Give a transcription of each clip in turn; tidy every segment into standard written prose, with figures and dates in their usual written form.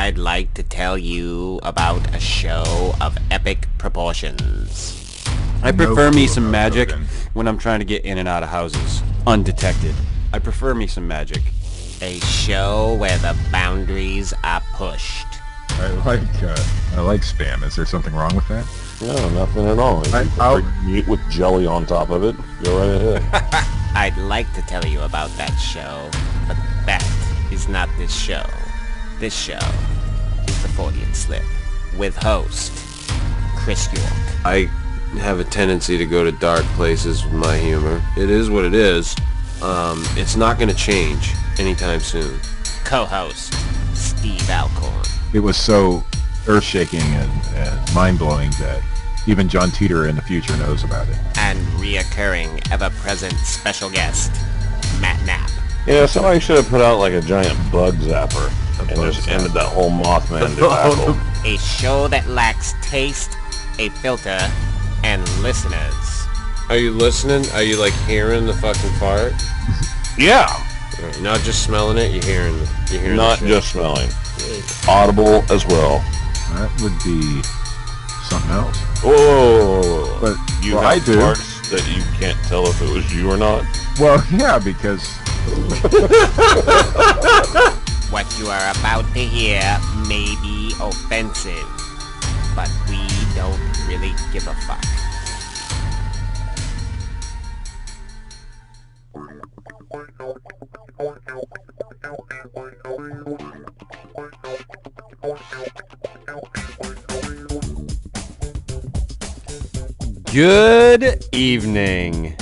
I'd like to tell you about a show of epic proportions. I prefer me some magic when I'm trying to get in and out of houses undetected. I prefer me some magic. A show where the boundaries are pushed. I like spam. Is there something wrong with that? No, nothing at all. I'll meat with jelly on top of it. Go right ahead. I'd like to tell you about that show, but that is not this show. This show is the Fortean Slip, with host Chris York. I have a tendency to go to dark places with my humor. It is what it is. It's not going to change anytime soon. Co-host Steve Alcorn. It was so earth-shaking and mind-blowing that even John Teeter in the future knows about it. And reoccurring, ever-present special guest, Matt Knapp. Yeah, somebody should have put out like a giant bug zapper and just ended that whole Mothman debacle. A show that lacks taste, a filter, and listeners. Are you listening? Are you like hearing the fucking fart? Yeah. You're not just smelling it, you're hearing Not the shit. just smelling. Audible as well. That would be something else. Whoa. But You I have do. parts that you can't tell if it was you or not. Well, yeah, because What you are about to hear may be offensive, but we don't really give a fuck. Good evening,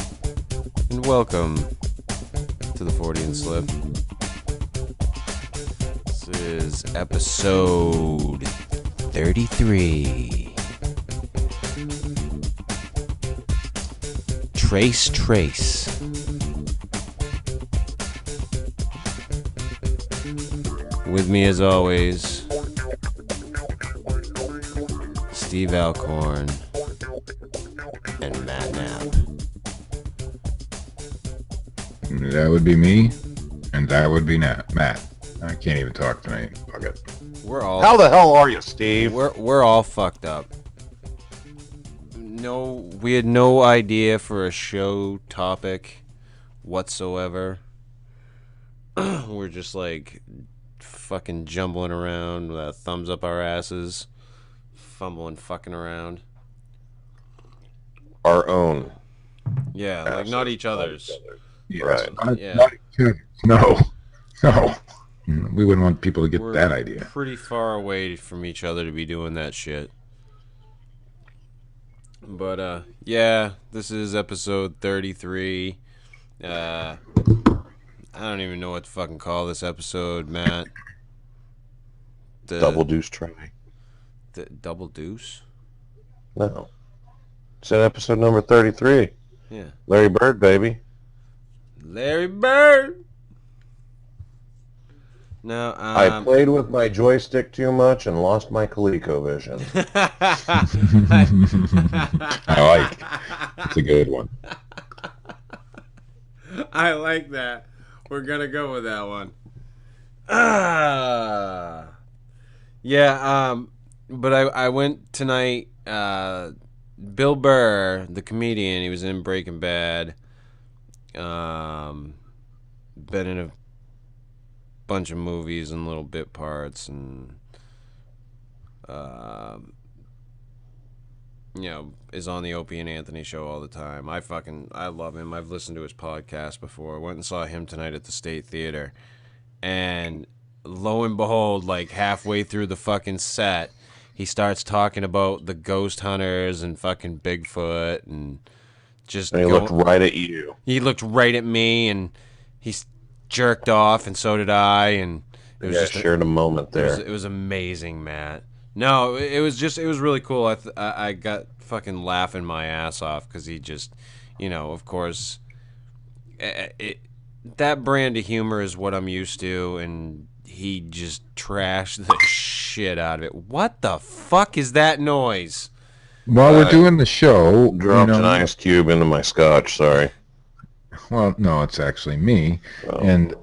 and welcome to the Fortean Slip. This is episode 33. Trace. With me as always, Steve Alcorn and Matt Knapp. that would be me, and that would be Matt. I can't even talk tonight. Fuck it. How the hell are you, Steve? We're all fucked up. We had no idea for a show topic whatsoever. We're just like fucking jumbling around with our thumbs up our asses, fumbling fucking around. Our own. Yeah, like not each other's. Yes. Right. Yeah. No. We wouldn't want people to get We're that idea. pretty far away from each other to be doing that shit. But yeah, this is episode 33. I don't even know what to fucking call this episode, Matt. Double deuce try. The double deuce? No. It's episode number 33. Yeah. Larry Bird, baby. Larry Bird! No, I played with my joystick too much and lost my ColecoVision. I like. It's a good one. I like that. We're gonna go with that one. Yeah, but I went tonight, Bill Burr, the comedian, he was in Breaking Bad, been in a bunch of movies and little bit parts, and is on the Opie and Anthony show all the time. I love him. I've listened to his podcast before. I went and saw him tonight at the State Theater, and lo and behold, like halfway through the fucking set, he starts talking about the ghost hunters and fucking Bigfoot, and just And he looked right at you. He looked right at me, and he jerked off, and so did I, and it was just shared a moment there. It was amazing, Matt. No, it was really cool. I got fucking laughing my ass off because he just, of course, that brand of humor is what I'm used to, and he just trashed the shit out of it. What the fuck is that noise? While we're doing the show, Dropped an ice cube into my scotch, sorry. Well, no, it's actually me. Oh. And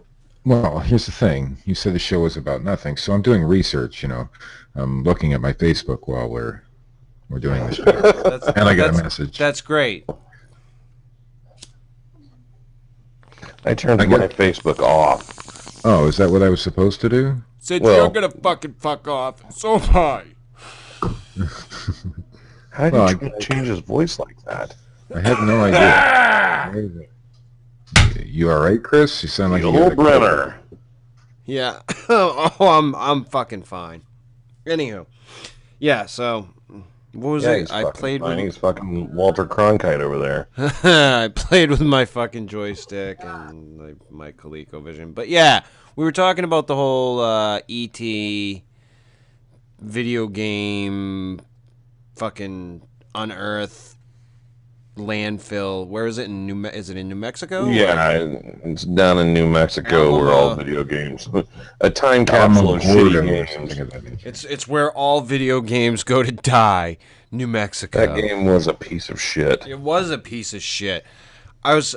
Well, here's the thing. You said the show was about nothing, so I'm doing research. I'm looking at my Facebook while we're doing the show, and I got a message. That's great. I turned my Facebook off. Oh, is that what I was supposed to do? Said you're gonna fucking fuck off. So am I. How did you change his voice like that? I had no idea. You all right, Chris? You sound like you got a Brenner. Yeah. Oh, I'm fucking fine. Anywho, yeah. So, what was it? I played with. He's fucking Walter Cronkite over there. I played with my fucking joystick and my ColecoVision. But yeah, we were talking about the whole ET video game, fucking Unearth landfill. Where is it is it in New Mexico? Yeah, it's down in New Mexico where all video games, a time capsule of shitty games. It's where all video games go to die. New Mexico. That game was a piece of shit. It was a piece of shit. I was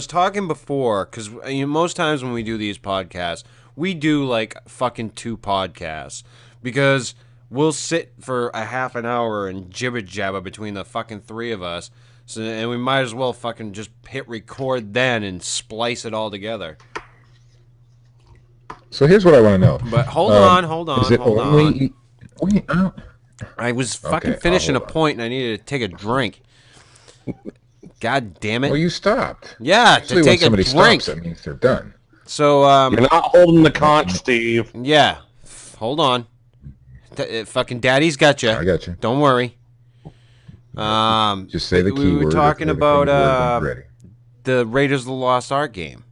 talking before because most times when we do these podcasts, we do like fucking 2 podcasts because we'll sit for a half an hour and jibber jabber between the fucking 3 of us. So, and we might as well fucking just hit record then and splice it all together. So here's what I want to know. But hold on. Is it only? I was fucking finishing a point and I needed to take a drink. God damn it! Well, you stopped. Yeah, Usually to take when somebody a drink. Stops, that means they're done. So you're not holding the conch, Steve. Yeah, hold on. Fucking Daddy's got you. I got you. Don't worry. Just say the key word. We were talking about the Raiders of the Lost Ark game,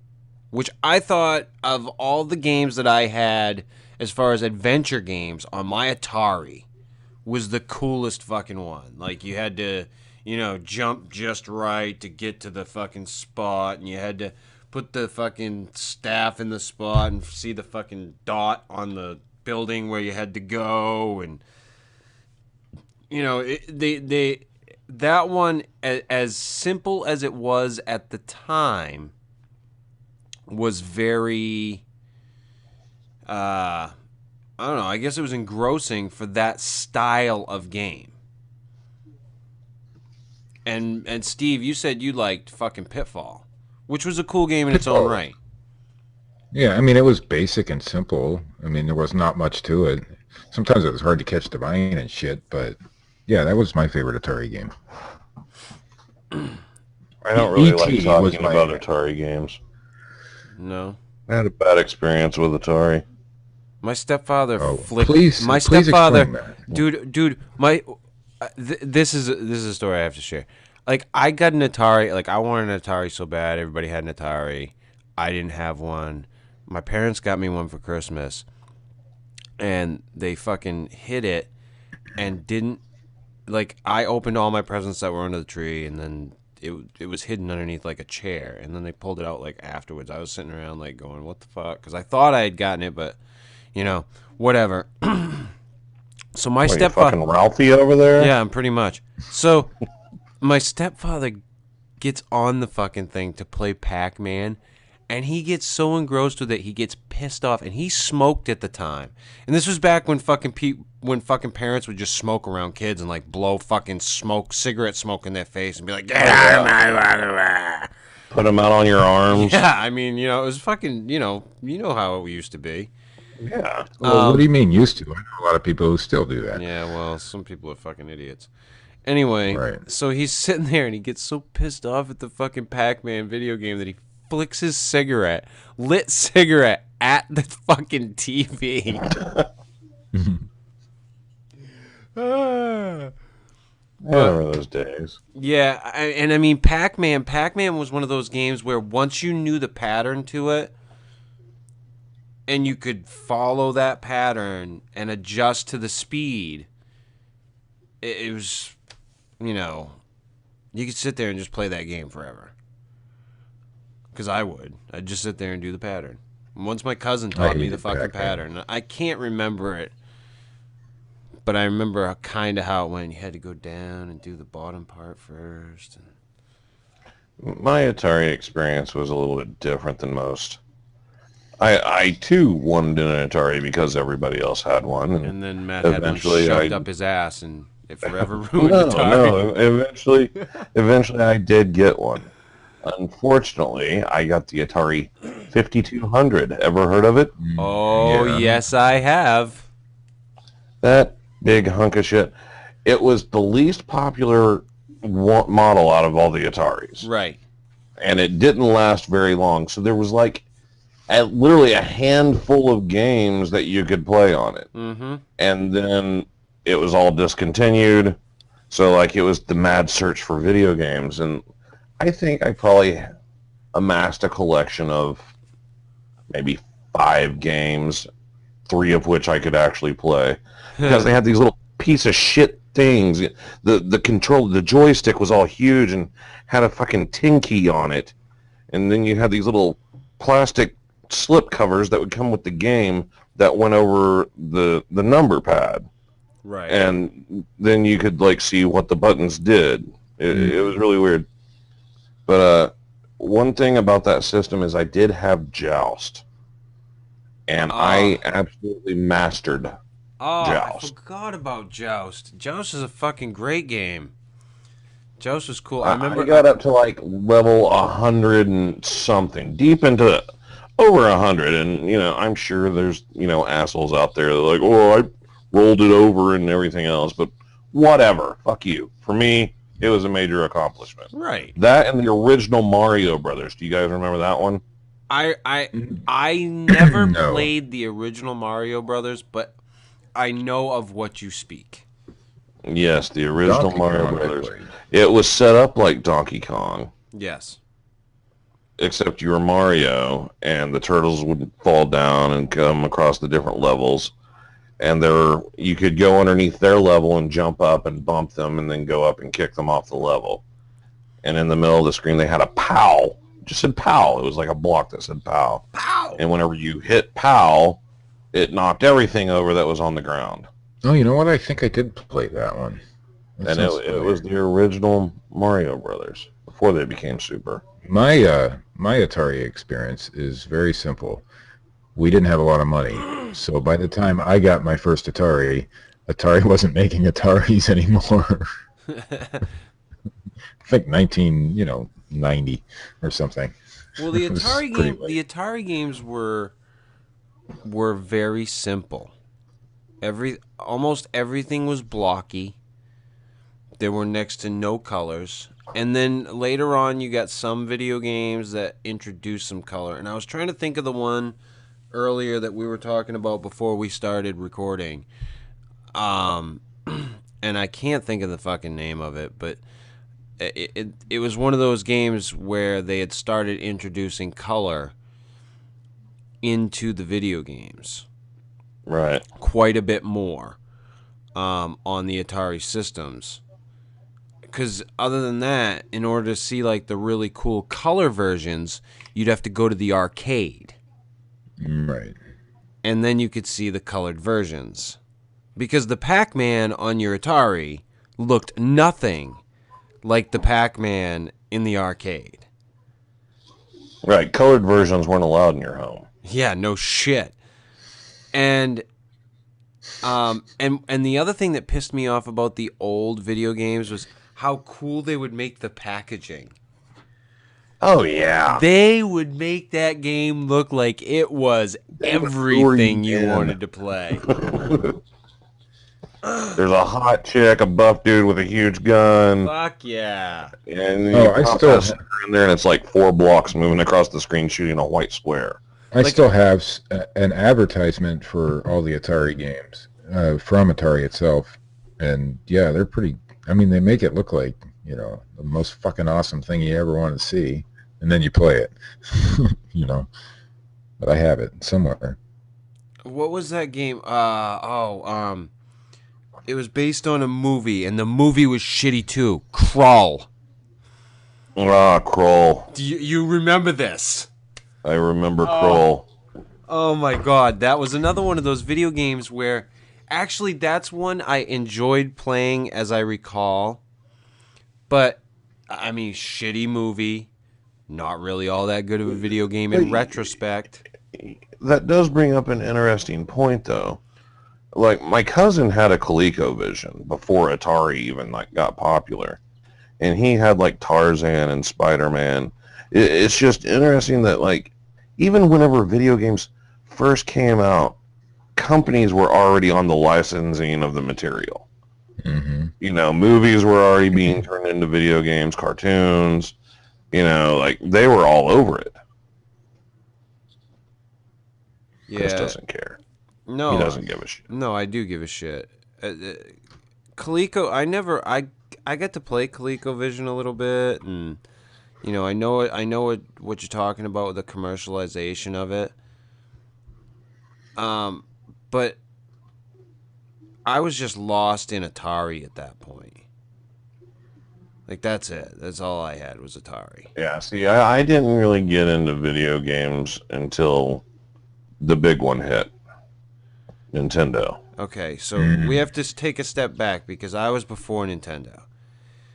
which I thought of all the games that I had as far as adventure games on my Atari was the coolest fucking one. Like you had to, jump just right to get to the fucking spot, and you had to put the fucking staff in the spot and see the fucking dot on the building where you had to go, and that one, as simple as it was at the time, was very, I don't know, I guess it was engrossing for that style of game. And Steve, you said you liked fucking Pitfall, which was a cool game in its own right. Yeah, I mean, it was basic and simple. I mean, there was not much to it. Sometimes it was hard to catch the vine and shit, but yeah, that was my favorite Atari game. I don't really like talking about Atari games. No. I had a bad experience with Atari. My stepfather flicked. Please Stepfather, dude. This is a story I have to share. Like, I got an Atari. Like, I wanted an Atari so bad. Everybody had an Atari. I didn't have one. My parents got me one for Christmas, and they fucking hid it and didn't. Like, I opened all my presents that were under the tree, and then it was hidden underneath like a chair, and then they pulled it out like afterwards. I was sitting around like going, "What the fuck?" Because I thought I had gotten it, but whatever. So my stepfather, fucking Ralphie over there. Yeah, pretty much. So my stepfather gets on the fucking thing to play Pac-Man, and he gets so engrossed with it, he gets pissed off, and he smoked at the time. And this was back when fucking parents would just smoke around kids and like blow fucking cigarette smoke in their face and be like, put them out on your arms. Yeah, I mean, it was fucking, you know how it used to be. Yeah. Well, what do you mean used to? I know a lot of people who still do that. Yeah, well, some people are fucking idiots. Anyway, right. So he's sitting there and he gets so pissed off at the fucking Pac-Man video game that he flicks his lit cigarette at the fucking TV. I remember those days. Yeah, and I mean, Pac-Man was one of those games where once you knew the pattern to it, and you could follow that pattern and adjust to the speed, it was, you could sit there and just play that game forever. Because I would. I'd just sit there and do the pattern. Once my cousin taught me the fucking pattern. I can't remember it, but I remember kind of how it went. You had to go down and do the bottom part first. My Atari experience was a little bit different than most. I too wanted an Atari because everybody else had one. And then Matt had one shoved up his ass, and it forever ruined Atari. No. Eventually, I did get one. Unfortunately, I got the Atari 5200. Ever heard of it? Oh, Yeah. yes, I have. That big hunk of shit. It was the least popular model out of all the Ataris. Right. And it didn't last very long. So there was like literally a handful of games that you could play on it. Mm-hmm. And then it was all discontinued. So like it was the mad search for video games. And I think I probably amassed a collection of maybe 5 games, 3 of which I could actually play. Because they had these little piece of shit things. The joystick was all huge and had a fucking tin key on it. And then you had these little plastic slip covers that would come with the game that went over the number pad. Right. And then you could like see what the buttons did. It was really weird. But one thing about that system is I did have Joust. And I absolutely mastered Joust. I forgot about Joust. Joust is a fucking great game. Joust was cool. I remember got up to like level 100 and something, deep into over 100, and I'm sure there's assholes out there that are like, oh, I rolled it over and everything else, but whatever, fuck you. For me, it was a major accomplishment. Right. That and the original Mario Brothers. Do you guys remember that one? I never No. played the original Mario Brothers, but I know of what you speak. Yes, the original Donkey Mario Kong I Brothers. played. It was set up like Donkey Kong, Yes. except you were Mario, and the turtles would fall down and come across the different levels. And you could go underneath their level and jump up and bump them and then go up and kick them off the level. And in the middle of the screen, they had a POW. It just said POW. It was like a block that said POW. Pow! And whenever you hit POW, it knocked everything over that was on the ground. Oh, you know what? I think I did play that one. That And sounds it was the original Mario Brothers before they became Super. My Atari experience is very simple. We didn't have a lot of money, so by the time I got my first Atari wasn't making Ataris anymore. I think 1990 or something. Well, the It was Atari pretty game, late. the Atari games were very simple. Almost everything was blocky. There were next to no colors. And then later on, you got some video games that introduced some color. And I was trying to think of the one earlier that we were talking about before we started recording. And I can't think of the fucking name of it, but it was one of those games where they had started introducing color into the video games. Right. Quite a bit more on the Atari systems. Because other than that, in order to see like the really cool color versions, you'd have to go to the arcade. Right. And then you could see the colored versions. Because the Pac-Man on your Atari looked nothing like the Pac-Man in the arcade. Right. Colored versions weren't allowed in your home. Yeah, no shit. And the other thing that pissed me off about the old video games was how cool they would make the packaging. Oh, yeah. They would make that game look like it was everything you wanted to play. There's a hot chick, a buff dude with a huge gun. Fuck yeah. And Oh, I pop still- that sucker in there, and it's like 4 blocks moving across the screen shooting a white square. I still have an advertisement for all the Atari games from Atari itself, and yeah, they're pretty. I mean, they make it look like the most fucking awesome thing you ever want to see, and then you play it, But I have it somewhere. What was that game? It was based on a movie, and the movie was shitty too. Crawl. Ah, Kroll. Do you remember this? I remember Kroll. Oh my god, that was another one of those video games where actually that's one I enjoyed playing as I recall. But I mean, shitty movie, not really all that good of a video game in retrospect. that does bring up an interesting point, though. Like, my cousin had a ColecoVision before Atari even, like, got popular. And he had, like, Tarzan and Spider-Man. It's just interesting that, like, even whenever video games first came out, companies were already on the licensing of the material. Mm-hmm. You know, movies were already being turned into video games, cartoons, you know, like, they were all over it. Yeah. Chris doesn't care. No, He doesn't give a shit. No, I do give a shit. Coleco, I got to play ColecoVision a little bit, and you know, I know what you're talking about with the commercialization of it. But I was just lost in Atari at that point. Like, that's it. That's all I had was Atari. Yeah, see, I didn't really get into video games until the big one hit. Nintendo. Okay, so we have to take a step back because I was before Nintendo.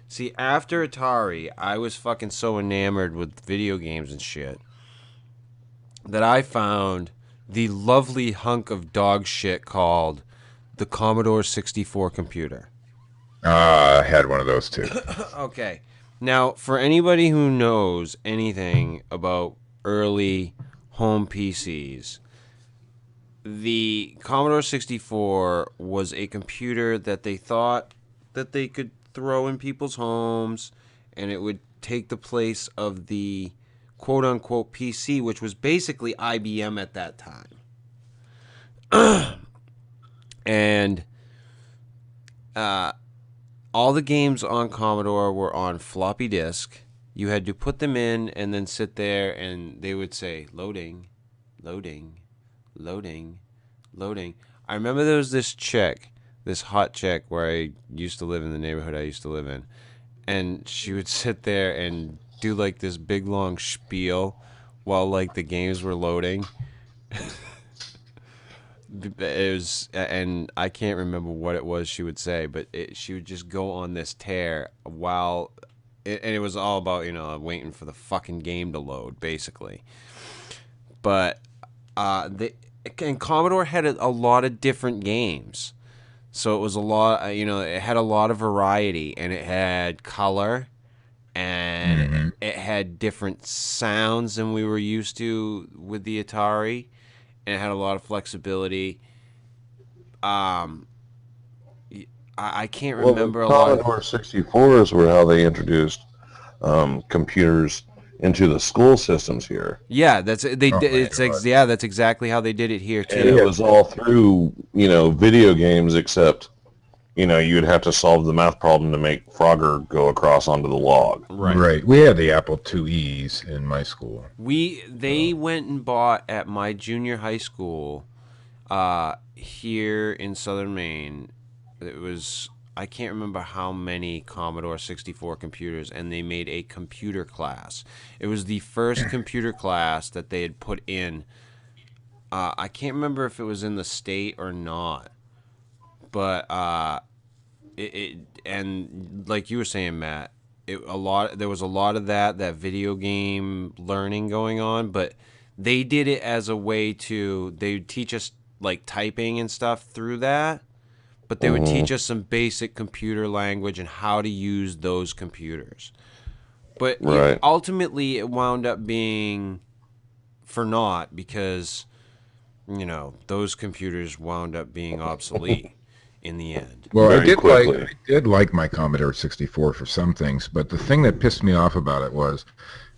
See, after Atari, I was fucking so enamored with video games and shit that I found the lovely hunk of dog shit called the Commodore 64 computer. I had one of those too. Okay. Now, for anybody who knows anything about early home PCs, the Commodore 64 was a computer that they thought that they could throw in people's homes, and it would take the place of the quote-unquote PC, which was basically IBM at that time. And all the games on Commodore were on floppy disk. You had to put them in and then sit there, and they would say, loading, loading, loading, loading. I remember there was this chick, this hot chick where I used to live in the neighborhood I used to live in, and she would sit there and do like this big long spiel while like the games were loading. It was, and I can't remember what it was she would say, but she would just go on this tear while, and it was all about, you know, waiting for the fucking game to load, basically. But and Commodore had a lot of different games, so it was a lot, you know, it had a lot of variety, and it had color, and it had different sounds than we were used to with the Atari. And it had a lot of flexibility. I can't remember a lot. Commodore 64s were how they introduced computers into the school systems here. Yeah, that's that's exactly how they did it here too. And it was all through, you know, video games, except, you know, you'd have to solve the math problem to make Frogger go across onto the log. Right. We had the Apple IIe's in my school. They went and bought at my junior high school here in Southern Maine. It was, I can't remember how many Commodore 64 computers, and they made a computer class. It was the first computer class that they had put in. I can't remember if it was in the state or not. But and like you were saying, Matt, there was a lot of that video game learning going on, but they did it as a way to, they would teach us like typing and stuff through that, but they would teach us some basic computer language and how to use those computers. But ultimately it wound up being for naught because, you know, those computers wound up being obsolete in the end. Well, I did like my Commodore 64 for some things, but the thing that pissed me off about it was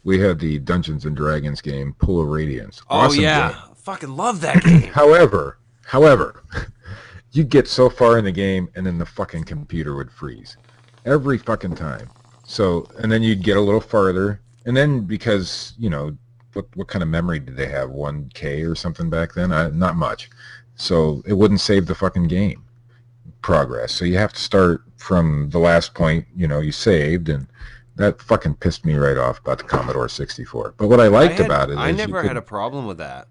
we had the Dungeons and Dragons game, Pool of Radiance. Awesome game. Fucking love that game. However, you'd get so far in the game and then the fucking computer would freeze every fucking time. So, and then you'd get a little farther, and then because, you know, what kind of memory did they have? 1K or something back then? Not much. So it wouldn't save the fucking game progress. So you have to start from the last point, you know, you saved, and that fucking pissed me right off about the Commodore 64. But what I liked about it is I never had a problem with that.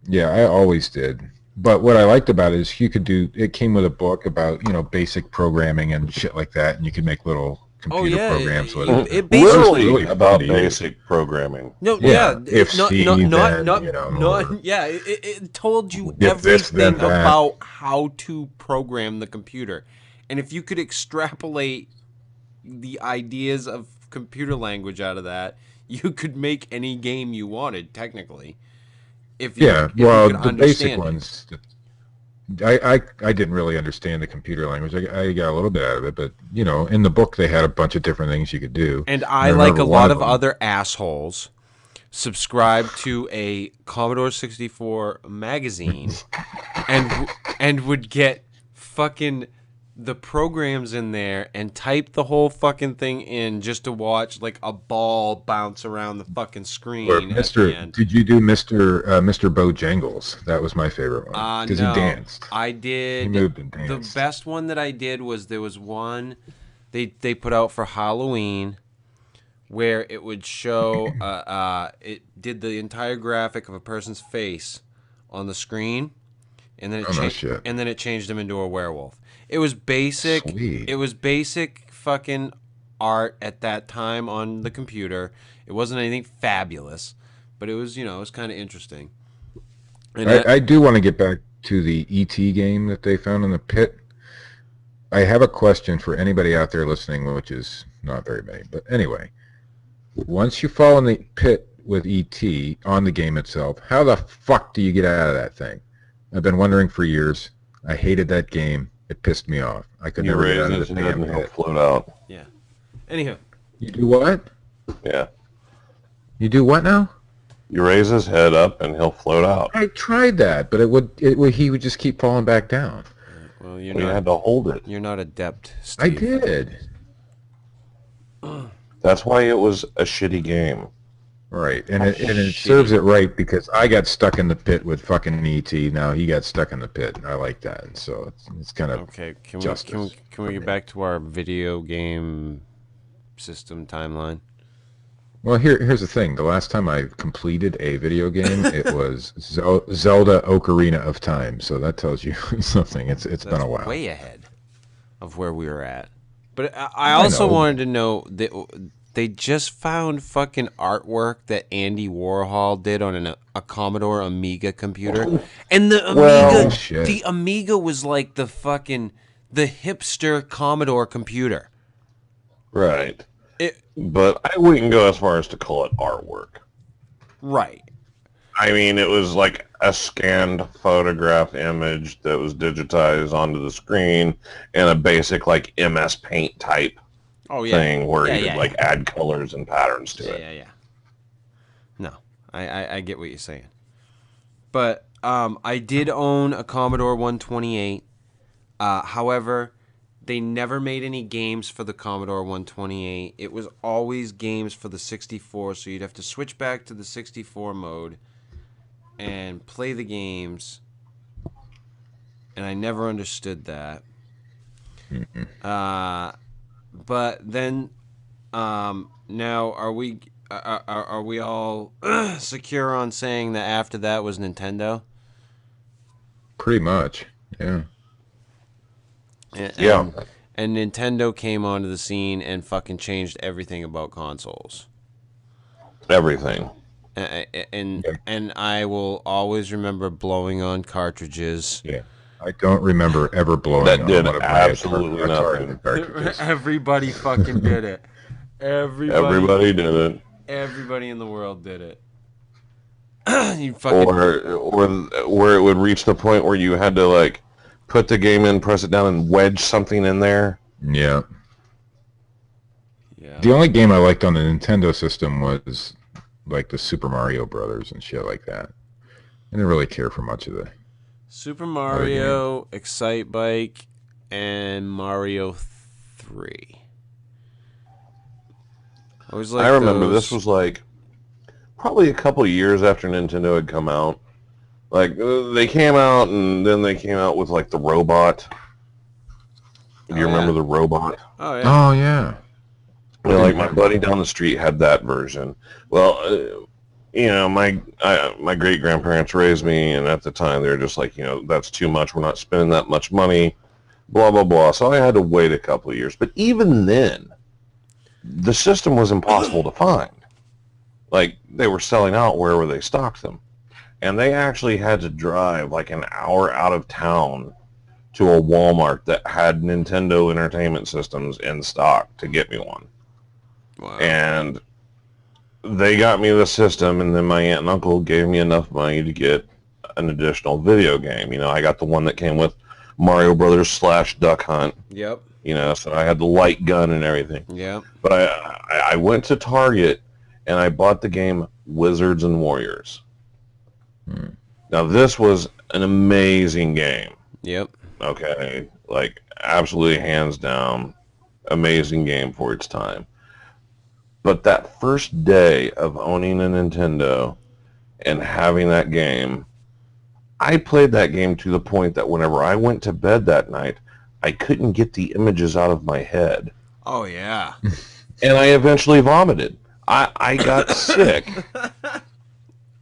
Yeah, I always did. But what I liked about it is it came with a book about, you know, basic programming and shit like that, and you could make little computer programs with it it. basically Really about funny. basic programming. No, Yeah, yeah, if not, Steve, not, then, not, you know, not, or yeah. It told you if this, then everything that. about how to program the computer, and if you could extrapolate the ideas of computer language out of that, you could make any game you wanted technically. If you, Yeah, if you well, could the basic understand it. ones. I didn't really understand the computer language. I got a little bit out of it, but you know, in the book they had a bunch of different things you could do. And I I, like remember a one lot of of them. other assholes, subscribed to a Commodore 64 magazine and would get fucking the programs in there and type the whole fucking thing in just to watch like a ball bounce around the fucking screen Or at the Mr. end. Did you do Mr. Bojangles? That was my favorite one because No, he danced. I did. He moved and The danced. best one that I did was there was one they put out for Halloween where it would show it did the entire graphic of a person's face on the screen, and then it changed him into a werewolf. It was basic. Sweet. It was basic fucking art at that time on the computer. It wasn't anything fabulous, but it was, it was kind of interesting. And I do want to get back to the E.T. game that they found in the pit. I have a question for anybody out there listening, which is not very many. But anyway, once you fall in the pit with E.T. on the game itself, how the fuck do you get out of that thing? I've been wondering for years. I hated that game. It pissed me off. I could You never raise get out of his the head damn and he'll pit. float out. yeah. Anywho, You do what? Yeah. You do what now? You raise his head up and he'll float out. I tried that, but he would just keep falling back down. well, You had to hold it. you're not adept, I Steve. did. That's why it was a shitty game. Right, and it serves it right because I got stuck in the pit with fucking E.T. Now he got stuck in the pit. I like that, and so it's kind of Okay, can justice we get back to our video game system timeline? Well, here's the thing. The last time I completed a video game, it was Zelda Ocarina of Time. So that tells you something. It's been a while. Way ahead of where we were at. But I also know. wanted to know that they just found fucking artwork that Andy Warhol did on a Commodore Amiga computer, and the Amiga, shit. the Amiga was like the hipster Commodore computer. Right. It But I wouldn't go as far as to call it artwork. right. I mean, it was like a scanned photograph image that was digitized onto the screen in a basic like MS Paint type Oh yeah. thing where Yeah, you yeah, could like add colors and patterns to Yeah, it. yeah. No, I get what you're saying. But I did own a Commodore 128. However, they never made any games for the Commodore 128. It was always games for the 64, so you'd have to switch back to the 64 mode and play the games. And I never understood that. But then, now are we all secure on saying that after that was Nintendo? Pretty much. Yeah. Yeah. And Nintendo came onto the scene and fucking changed everything about consoles. Everything. And I will always remember blowing on cartridges. Yeah. I don't remember ever blowing That on did one of my absolutely Atari nothing. cartridges. Everybody fucking did it. Everybody did it. Everybody in the world did it. You fucking Or where it would reach the point where you had to like put the game in, press it down, and wedge something in there. Yeah. yeah. The only game I liked on the Nintendo system was like the Super Mario Brothers and shit like that. I didn't really care for much of the. Super Mario, Excite Bike, and Mario 3. I was like I remember those. this was like probably a couple of years after Nintendo had come out. Like they came out and then they came out with like the robot. Do you remember the robot? Oh yeah. Oh yeah. You know, like my buddy down the street had that version. Well, my great grandparents raised me, and at the time they were just like, that's too much. We're not spending that much money. Blah blah blah. So I had to wait a couple of years. But even then, the system was impossible to find. Like, they were selling out wherever they stocked them. And they actually had to drive like an hour out of town to a Walmart that had Nintendo Entertainment Systems in stock to get me one. Wow. And they got me the system, and then my aunt and uncle gave me enough money to get an additional video game. You know, I got the one that came with Mario Brothers / Duck Hunt. Yep. You know, so I had the light gun and everything. Yep. But I went to Target, and I bought the game Wizards and Warriors. Now, this was an amazing game. Yep. Okay, like, absolutely hands down, amazing game for its time. But that first day of owning a Nintendo and having that game, I played that game to the point that whenever I went to bed that night, I couldn't get the images out of my head. Oh, yeah. And I eventually vomited. I got sick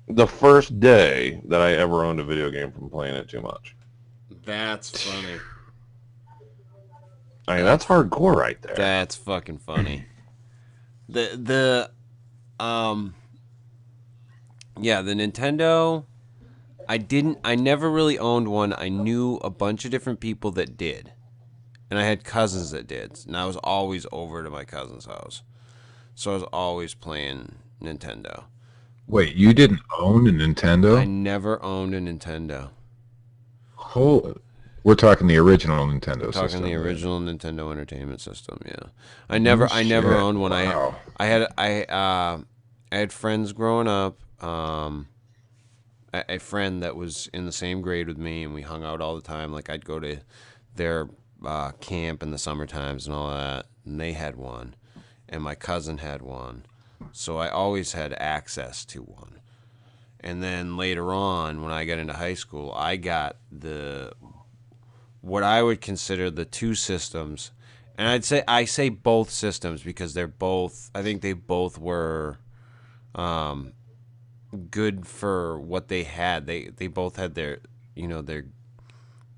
the first day that I ever owned a video game from playing it too much. That's funny. I mean, that's hardcore right there. That's fucking funny. The Nintendo, I never really owned one. I knew a bunch of different people that did. And I had cousins that did. And I was always over to my cousin's house. So I was always playing Nintendo. Wait, you didn't own a Nintendo? I never owned a Nintendo. We're talking the original Nintendo system. Talking the original Nintendo Entertainment System, yeah. I never owned one. Wow. I had friends growing up. A friend that was in the same grade with me, and we hung out all the time. Like, I'd go to their camp in the summer times and all that, and they had one, and my cousin had one. So I always had access to one. And then later on, when I got into high school, I got what I would consider the two systems. And I say both systems because I think they both were good for what they had. They both had their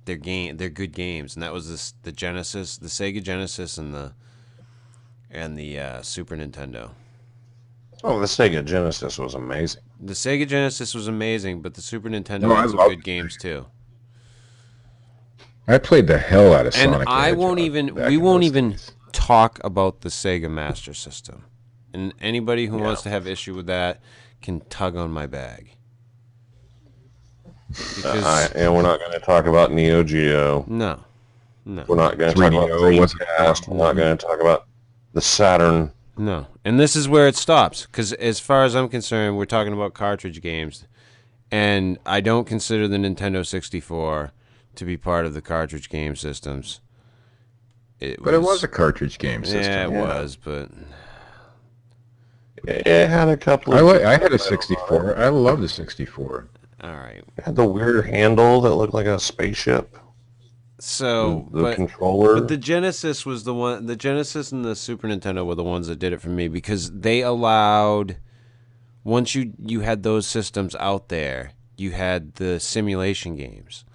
good games, and that was the Genesis, the Sega Genesis, and the Super Nintendo. Oh, the Sega Genesis was amazing. The Sega Genesis was amazing, but the Super Nintendo had some good games too. I played the hell out of Sonic. And we won't even talk about the Sega Master System. And anybody who wants to have issue with that can tug on my bag. And we're not going to talk about Neo Geo. No. We're not going to talk about Dreamcast. We're not going to talk about the Saturn. No. And this is where it stops. Because as far as I'm concerned, we're talking about cartridge games. And I don't consider the Nintendo 64 to be part of the cartridge game systems. It was a cartridge game system. Yeah, it was, but... It had a couple of... I had a 64. I love the 64. All right. It had the weird handle that looked like a spaceship. So the controller. But the Genesis was the one. The Genesis and the Super Nintendo were the ones that did it for me because they allowed. Once you had those systems out there, you had the simulation games,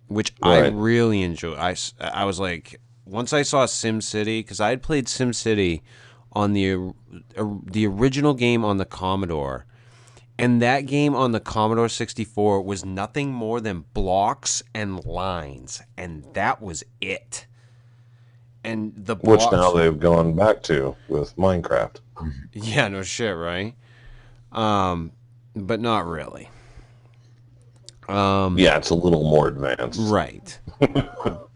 which I really enjoyed. I was like, once I saw SimCity, because I had played SimCity on the original game on the Commodore. And that game on the Commodore 64 was nothing more than blocks and lines, and that was it. And the blocks, which now they've gone back to with Minecraft. Yeah, no shit, right? But not really. Yeah, it's a little more advanced. Right.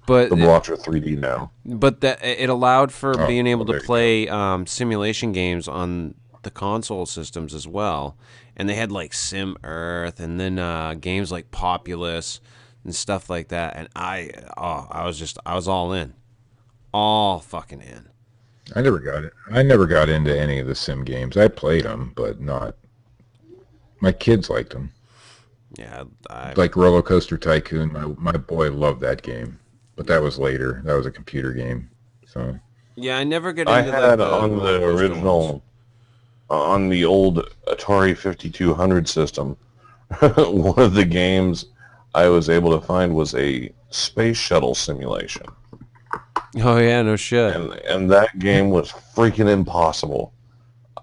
But the blocks are 3D now. But that it allowed for being able to play simulation games on the console systems as well. And they had like Sim Earth, and then games like Populous and stuff like that. And I was all in, all fucking in. I never got it. I never got into any of the sim games. I played them, but not. My kids liked them. Yeah, like Roller Coaster Tycoon. My boy loved that game, but that was later. That was a computer game. So. Yeah, I never got into. I had on the original. On the old Atari 5200 system, one of the games I was able to find was a space shuttle simulation. Oh yeah, no shit. and that game was freaking impossible.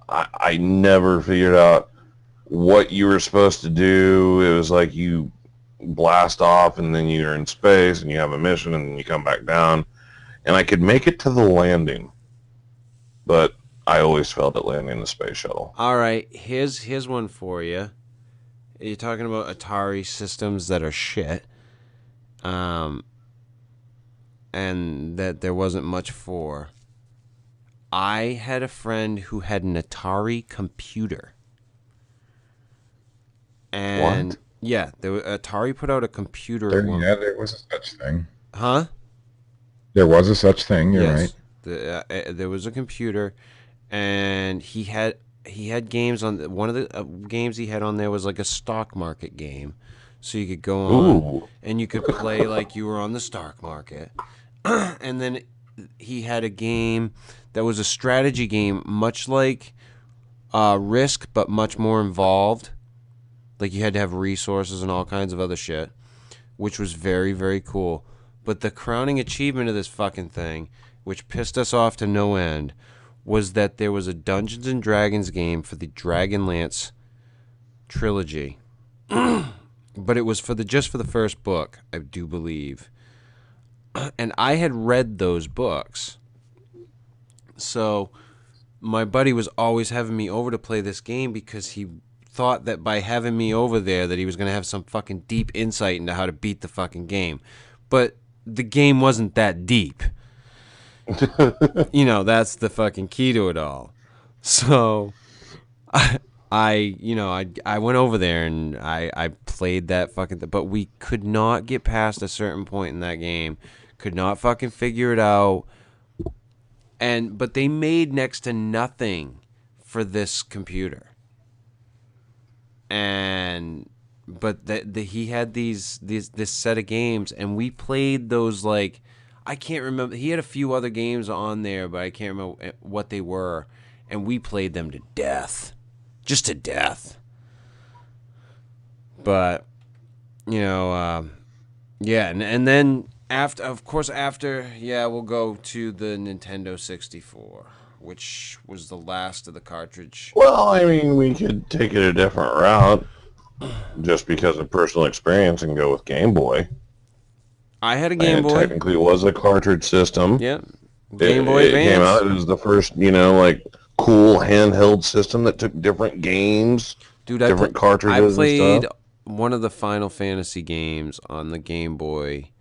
I never figured out what you were supposed to do. It was like you blast off and then you're in space and you have a mission and then you come back down. And I could make it to the landing, but I always failed at landing the space shuttle. All right, here's one for you. You're talking about Atari systems that are shit, and that there wasn't much for. I had a friend who had an Atari computer. And What? yeah, Atari put out a computer. There was a such thing. Huh? There was a such thing. You're right. There was a computer, and he had games on one of the games he had on there was like a stock market game, so you could go on and you could play like you were on the stock market, and then he had a game that was a strategy game, much like Risk, but much more involved. Like you had to have resources and all kinds of other shit, which was very, very cool. But the crowning achievement of this fucking thing, which pissed us off to no end, was that there was a Dungeons and Dragons game for the Dragonlance trilogy. But it was just for the first book, I do believe. And I had read those books. So my buddy was always having me over to play this game because he thought that by having me over there that he was going to have some fucking deep insight into how to beat the fucking game. But the game wasn't that deep. That's the fucking key to it all. So I went over there and I played that fucking but we could not get past a certain point in that game. Could not fucking figure it out. But they made next to nothing for this computer. But he had this set of games, and we played those like, I can't remember. He had a few other games on there, but I can't remember what they were, and we played them to death, just to death. But yeah, and then after, we'll go to the Nintendo 64. Which was the last of the cartridge. Well, I mean, we could take it a different route just because of personal experience and go with Game Boy. I had a Game Boy. It technically was a cartridge system. Yeah. Game Boy Advance. It came out. It was the first, cool handheld system that took different games, different cartridges I played and stuff. One of the Final Fantasy games on the Game Boy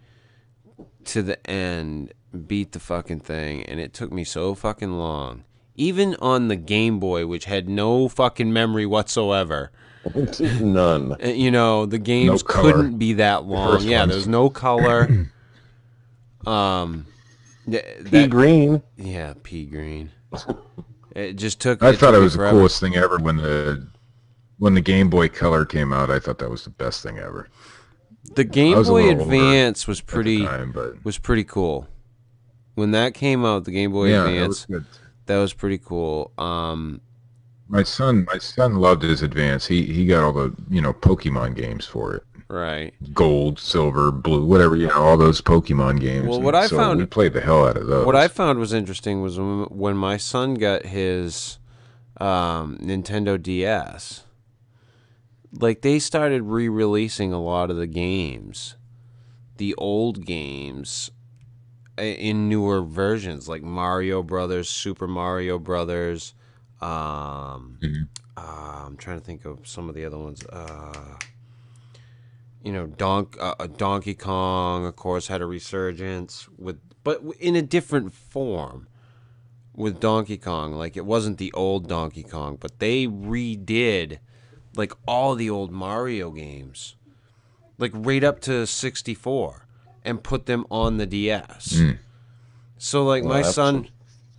to the end. Beat the fucking thing, and it took me so fucking long. Even on the Game Boy, which had no fucking memory whatsoever. None. The games couldn't be that long. Yeah, there was no color. Pea green. Yeah, pea green. It just took. I thought it was forever. the coolest thing ever when the Game Boy Color came out. I thought that was the best thing ever. The Game Boy Advance was pretty cool. When that came out, the Game Boy Advance, that was pretty cool. My son loved his Advance. He got all the Pokemon games for it. Right. Gold, silver, blue, whatever, all those Pokemon games. Well, what I found, we played the hell out of those. What I found was interesting was when my son got his Nintendo DS. Like, they started re-releasing a lot of the games, the old games, in newer versions, like Mario Brothers, Super Mario Brothers. I'm trying to think of some of the other ones. Donkey Kong, of course, had a resurgence but in a different form with Donkey Kong. Like, it wasn't the old Donkey Kong, but they redid like all the old Mario games, like right up to 64. And put them on the DS. So, like, my son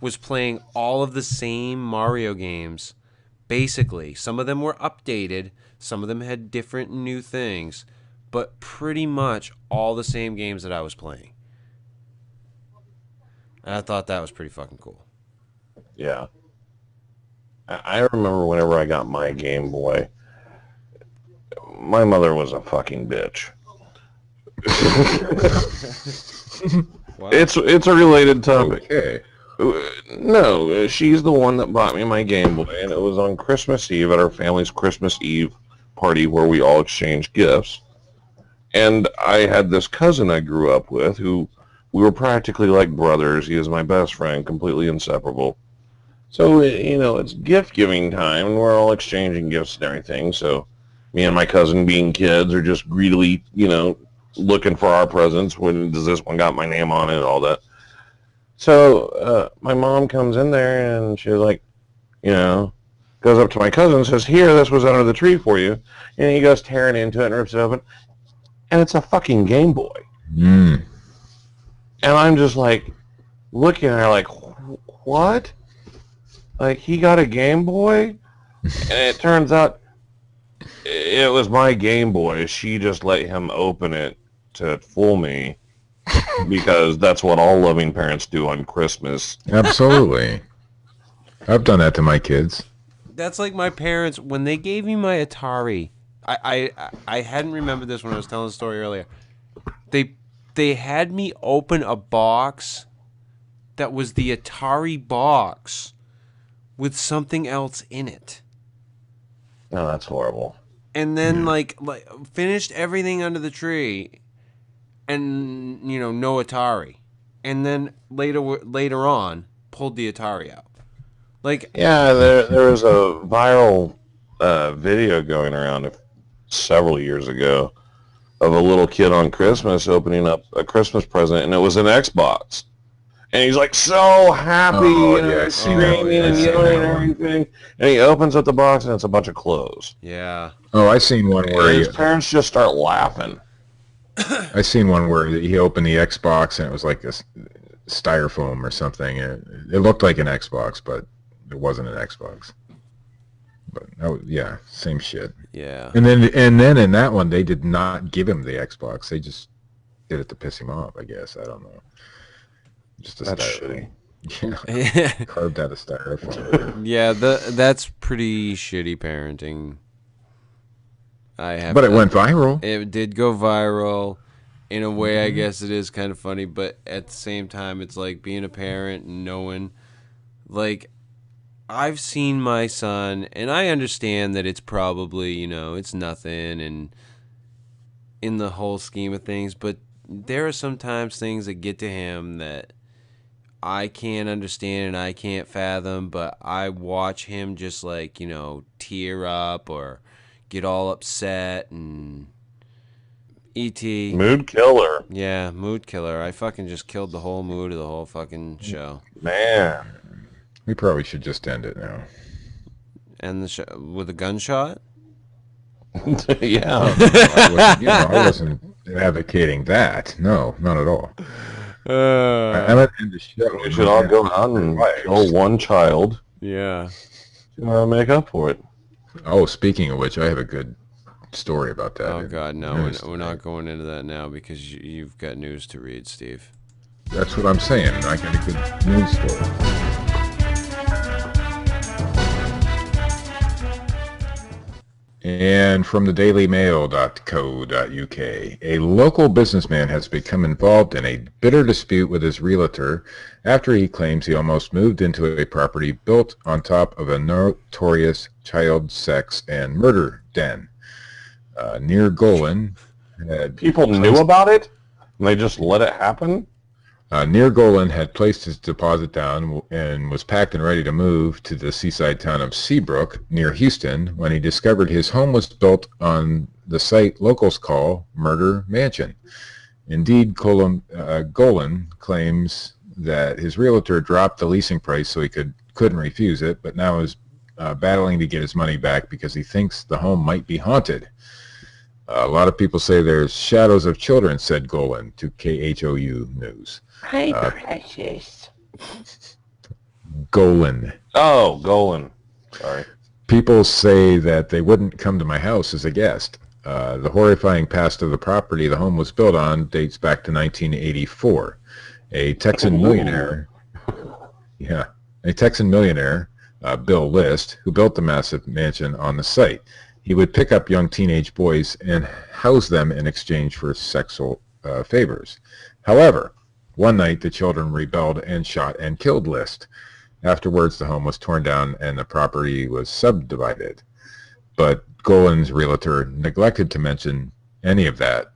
was playing all of the same Mario games, basically. Some of them were updated. Some of them had different new things. But pretty much all the same games that I was playing. And I thought that was pretty fucking cool. Yeah. I remember whenever I got my Game Boy, my mother was a fucking bitch. Wow. It's a related topic. Okay. No, she's the one that bought me my Game Boy, and it was on Christmas Eve at our family's Christmas Eve party where we all exchanged gifts. And I had this cousin I grew up with who we were practically like brothers. He was my best friend, completely inseparable. So, it's gift-giving time, and we're all exchanging gifts and everything. So me and my cousin, being kids, are just greedily, looking for our presents. When does this one got my name on it and all that? So my mom comes in there, and she's like, goes up to my cousin and says, "Here, this was under the tree for you." And he goes tearing into it and rips it open. And it's a fucking Game Boy. Mm. And I'm just like, looking at her like, what? Like, he got a Game Boy? And it turns out it was my Game Boy. She just let him open it to fool me. Because that's what all loving parents do on Christmas. Absolutely. I've done that to my kids. That's like my parents, when they gave me my Atari. I hadn't remembered this when I was telling the story earlier. They had me open a box that was the Atari box with something else in it. Oh, that's horrible. And then like finished everything under the tree, and no Atari. And then later on pulled the Atari out. Like, yeah, there was a viral video going around several years ago of a little kid on Christmas opening up a Christmas present, and it was an Xbox. And he's like so happy, screaming and yelling and everything. And he opens up the box, and it's a bunch of clothes. yeah. Oh, I seen one where His parents just start laughing. I seen one where he opened the Xbox and it was like this styrofoam or something. It looked like an Xbox, but it wasn't an Xbox. But yeah, same shit. Yeah. And then in that one, they did not give him the Xbox. They just did it to piss him off, I guess. I don't know. Just a That's styrofoam. shitty. Yeah. Carved out of styrofoam. Yeah, that's pretty shitty parenting. But it went viral. It did go viral. In a way, I guess it is kind of funny, but at the same time, it's like being a parent and knowing, like, I've seen my son, and I understand that it's probably, it's nothing and in the whole scheme of things, but there are sometimes things that get to him that I can't understand and I can't fathom, but I watch him just like, tear up or get all upset, and E.T. Mood killer. Yeah, mood killer. I fucking just killed the whole mood of the whole fucking show. Man. We probably should just end it now. And the show with a gunshot? Yeah. I wasn't advocating that. No, not at all. I meant end the show. We should all go out and kill one child. Yeah. To make up for it. Oh, speaking of which, I have a good story about that. Oh, God, no. We're not going into that now because you've got news to read, Steve. That's what I'm saying. I got a good news story. And from the dailymail.co.uk, a local businessman has become involved in a bitter dispute with his realtor after he claims he almost moved into a property built on top of a notorious child sex and murder den. Near Golan. People knew about it? And they just let it happen? Near Golan had placed his deposit down and was packed and ready to move to the seaside town of Seabrook near Houston when he discovered his home was built on the site locals call Murder Mansion. Indeed, Golan claims that his realtor dropped the leasing price so he couldn't refuse it, but now is battling to get his money back because he thinks the home might be haunted. A lot of people say there's shadows of children, said Golan to KHOU News. Hi, precious. Golan. Oh, Golan. Sorry. People say that they wouldn't come to my house as a guest. The horrifying past of the property the home was built on dates back to 1984. A Texan millionaire, Bill List, who built the massive mansion on the site. He would pick up young teenage boys and house them in exchange for sexual favors. However, One night, the children rebelled and shot and killed List. Afterwards, the home was torn down and the property was subdivided. But Golan's realtor neglected to mention any of that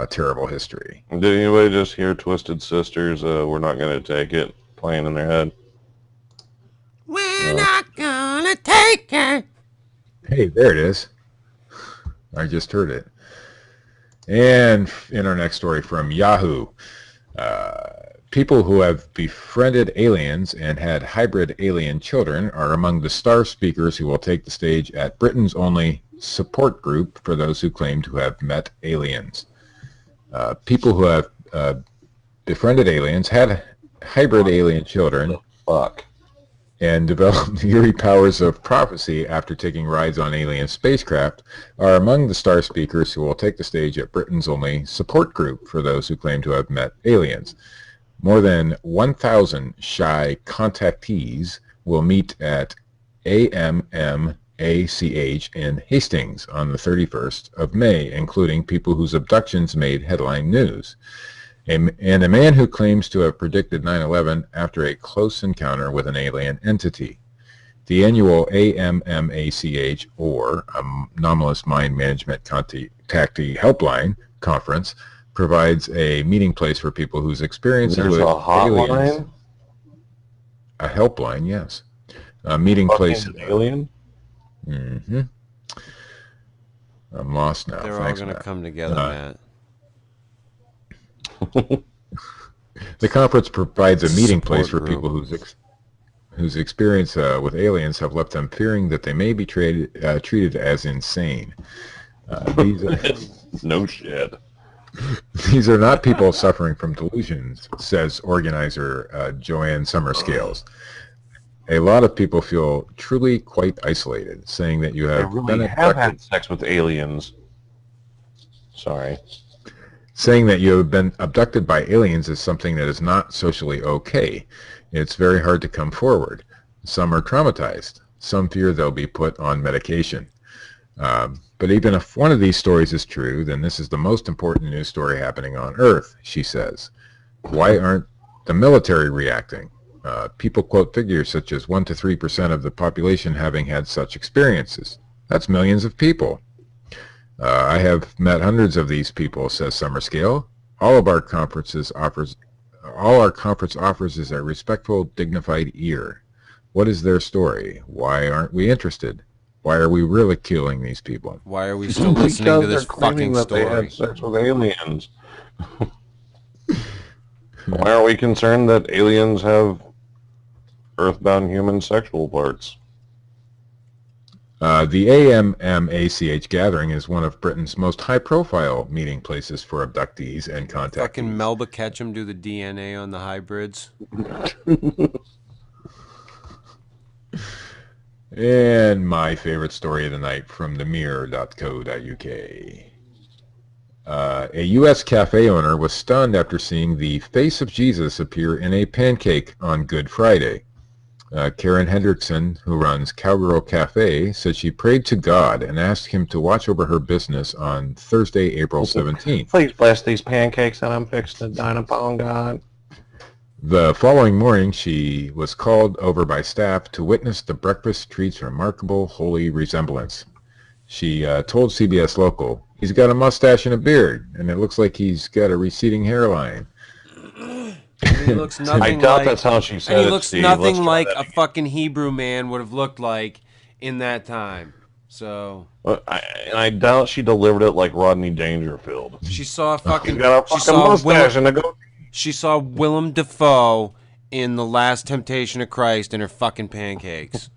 terrible history. Did anybody just hear Twisted Sisters, We're Not Gonna Take It, playing in their head? We're not gonna take it. Hey, there it is. I just heard it. And in our next story from Yahoo, people who have befriended aliens and had hybrid alien children are among the star speakers who will take the stage at Britain's only support group for those who claim to have met aliens. People who have befriended aliens, had hybrid alien children, and developed eerie powers of prophecy after taking rides on alien spacecraft are among the star speakers who will take the stage at Britain's only support group for those who claim to have met aliens. More than 1,000 shy contactees will meet at AMMACH in Hastings on the 31st of May, including people whose abductions made headline news. And a man who claims to have predicted 9/11 after a close encounter with an alien entity. The annual AMMACH, or Anomalous Mind Management Contactee Helpline Conference, provides a meeting place for people whose experiences with aliens. A helpline, yes. A meeting place. Alien? Mm-hmm. I'm lost now. They're all going to come together, Matt. The conference provides a meeting place for people whose experience with aliens have left them fearing that they may be treated as insane. No shit. These are not people suffering from delusions, says organizer Joanne Summerscales. A lot of people feel truly quite isolated, saying that you have had sex with aliens. Sorry. Saying that you have been abducted by aliens is something that is not socially okay. It's very hard to come forward. Some are traumatized. Some fear they'll be put on medication. But even if one of these stories is true, then this is the most important news story happening on Earth, she says. Why aren't the military reacting? People quote figures such as 1 to 3% of the population having had such experiences. That's millions of people. I have met hundreds of these people, says Summerscale. All our conference offers is a respectful, dignified ear. What is their story? Why aren't we interested? Why are we ridiculing these people? Why are we still listening to this fucking story? They had sex with aliens. Why are we concerned that aliens have earthbound human sexual parts? The AMMACH gathering is one of Britain's most high-profile meeting places for abductees and contactees. Fucking Melba Ketchum do the DNA on the hybrids. And my favorite story of the night from themirror.co.uk. A U.S. cafe owner was stunned after seeing the face of Jesus appear in a pancake on Good Friday. Karen Hendrickson, who runs Cowgirl Cafe, said she prayed to God and asked him to watch over her business on Thursday, April 17th. Please bless these pancakes that I'm fixing to dine upon, God. The following morning, she was called over by staff to witness the breakfast treat's remarkable holy resemblance. She told CBS Local, "He's got a mustache and a beard, and it looks like he's got a receding hairline." He looks nothing I doubt like, that's how she said he it, looks Steve. nothing like a fucking Hebrew man would have looked like in that time. So I doubt she delivered it like Rodney Dangerfield. she saw fucking. He's got a fucking mustache and a goatee. She saw Willem Dafoe in The Last Temptation of Christ in her fucking pancakes.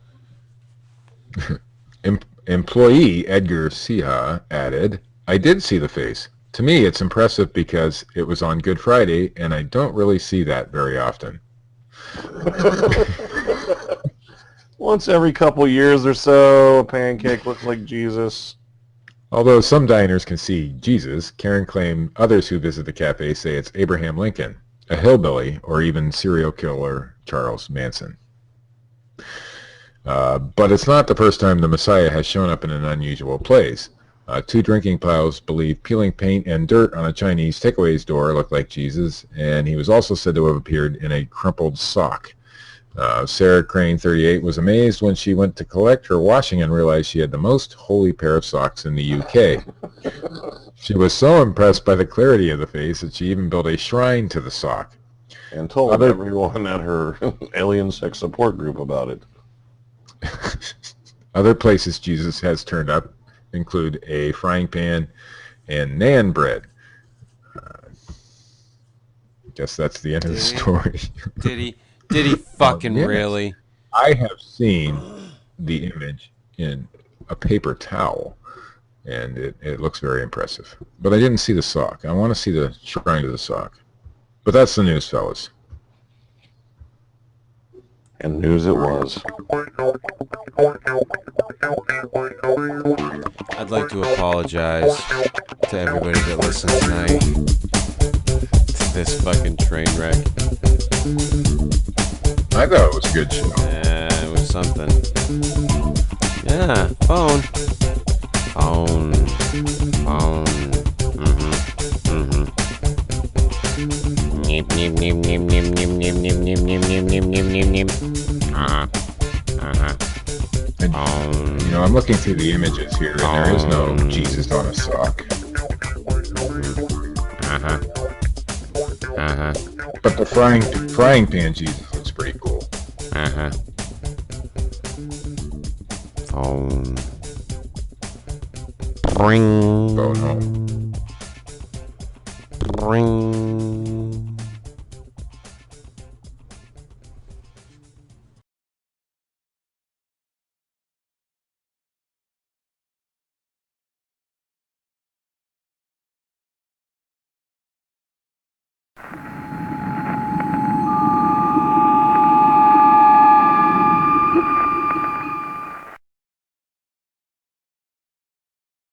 Employee Edgar Siha added, "I did see the face. To me, it's impressive because it was on Good Friday, and I don't really see that very often." Once every couple years or so, a pancake looks like Jesus. Although some diners can see Jesus, Karen claimed others who visit the cafe say it's Abraham Lincoln, a hillbilly, or even serial killer Charles Manson. But it's not the first time the Messiah has shown up in an unusual place. Two drinking plows believe peeling paint and dirt on a Chinese takeaways door looked like Jesus, and he was also said to have appeared in a crumpled sock. Sarah Crane, 38, was amazed when she went to collect her washing and realized she had the most holy pair of socks in the UK. She was so impressed by the clarity of the face that she even built a shrine to the sock. And told everyone at her alien sex support group about it. Other places Jesus has turned up include a frying pan and naan bread. Guess that's the end of the story. Did he fucking Yes. really? I have seen the image in a paper towel, and it looks very impressive. But I didn't see the sock. I want to see the shrine to the sock. But that's the news, fellas. And news it was. I'd like to apologize to everybody that listens tonight to this fucking train wreck. I thought it was a good show. Yeah, it was something. Yeah, phone. Neep, neep, neep, neep, neep, neep, neep, neep, neep, neep, neep, neep, neep, neep, neep. And, I'm looking through the images here, and there is no Jesus on a sock. But the frying pan Jesus looks pretty cool. Phone. Bring. Phone home. Bring.